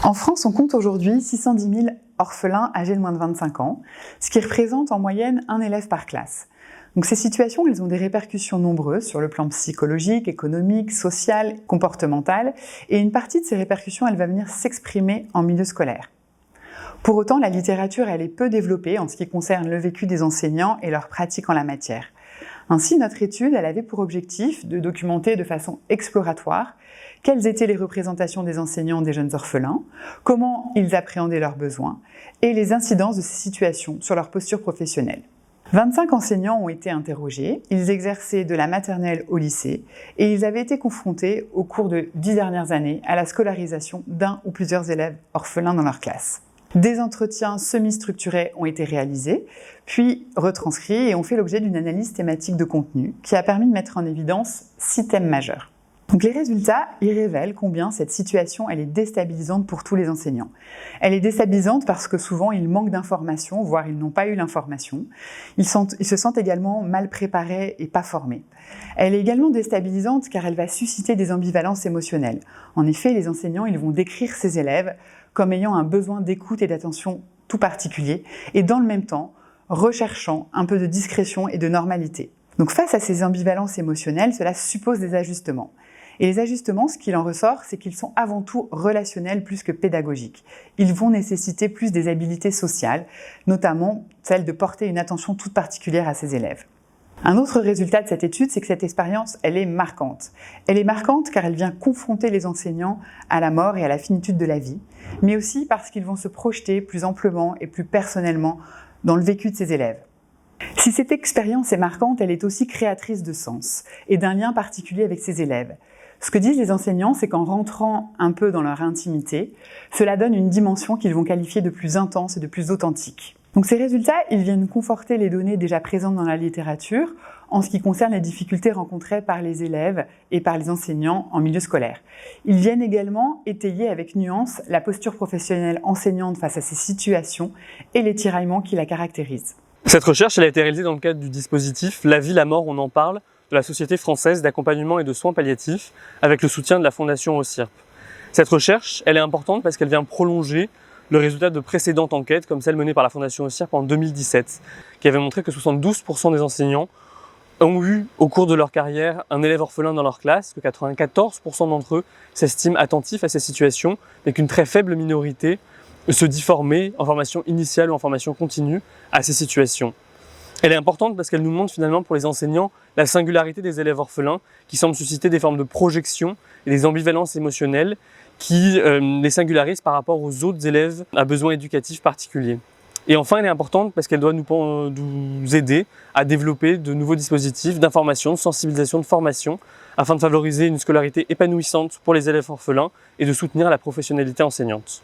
En France, on compte aujourd'hui 610 000 orphelins âgés de moins de 25 ans, ce qui représente en moyenne un élève par classe. Donc ces situations, elles ont des répercussions nombreuses sur le plan psychologique, économique, social, comportemental, et une partie de ces répercussions, elle va venir s'exprimer en milieu scolaire. Pour autant, la littérature, elle est peu développée en ce qui concerne le vécu des enseignants et leurs pratiques en la matière. Ainsi, notre étude, elle avait pour objectif de documenter de façon exploratoire quelles étaient les représentations des enseignants des jeunes orphelins, comment ils appréhendaient leurs besoins et les incidences de ces situations sur leur posture professionnelle. 25 enseignants ont été interrogés, ils exerçaient de la maternelle au lycée et ils avaient été confrontés au cours de 10 dernières années à la scolarisation d'un ou plusieurs élèves orphelins dans leur classe. Des entretiens semi-structurés ont été réalisés, puis retranscrits et ont fait l'objet d'une analyse thématique de contenu qui a permis de mettre en évidence 6 thèmes majeurs. Donc les résultats, ils révèlent combien cette situation elle est déstabilisante pour tous les enseignants. Elle est déstabilisante parce que souvent ils manquent d'informations, voire ils n'ont pas eu l'information. Ils se sentent également mal préparés et pas formés. Elle est également déstabilisante car elle va susciter des ambivalences émotionnelles. En effet, les enseignants ils vont décrire ces élèves comme ayant un besoin d'écoute et d'attention tout particulier et dans le même temps recherchant un peu de discrétion et de normalité. Donc face à ces ambivalences émotionnelles, cela suppose des ajustements. Et les ajustements, ce qu'il en ressort, c'est qu'ils sont avant tout relationnels plus que pédagogiques. Ils vont nécessiter plus des habiletés sociales, notamment celle de porter une attention toute particulière à ces élèves. Un autre résultat de cette étude, c'est que cette expérience, elle est marquante. Elle est marquante car elle vient confronter les enseignants à la mort et à la finitude de la vie, mais aussi parce qu'ils vont se projeter plus amplement et plus personnellement dans le vécu de ces élèves. Si cette expérience est marquante, elle est aussi créatrice de sens et d'un lien particulier avec ces élèves. Ce que disent les enseignants, c'est qu'en rentrant un peu dans leur intimité, cela donne une dimension qu'ils vont qualifier de plus intense et de plus authentique. Donc ces résultats, ils viennent conforter les données déjà présentes dans la littérature en ce qui concerne les difficultés rencontrées par les élèves et par les enseignants en milieu scolaire. Ils viennent également étayer avec nuance la posture professionnelle enseignante face à ces situations et les tiraillements qui la caractérisent. Cette recherche, elle a été réalisée dans le cadre du dispositif La vie, la mort, on en parle, de la Société française d'accompagnement et de soins palliatifs, avec le soutien de la Fondation OSIRP. Cette recherche, elle est importante parce qu'elle vient prolonger le résultat de précédentes enquêtes, comme celle menée par la Fondation OSIRP en 2017, qui avait montré que 72% des enseignants ont eu, au cours de leur carrière, un élève orphelin dans leur classe, que 94% d'entre eux s'estiment attentifs à ces situations, mais qu'une très faible minorité se dit formée en formation initiale ou en formation continue à ces situations. Elle est importante parce qu'elle nous montre finalement pour les enseignants la singularité des élèves orphelins qui semblent susciter des formes de projection et des ambivalences émotionnelles qui les singularisent par rapport aux autres élèves à besoins éducatifs particuliers. Et enfin, elle est importante parce qu'elle doit nous aider à développer de nouveaux dispositifs d'information, de sensibilisation, de formation afin de favoriser une scolarité épanouissante pour les élèves orphelins et de soutenir la professionnalité enseignante.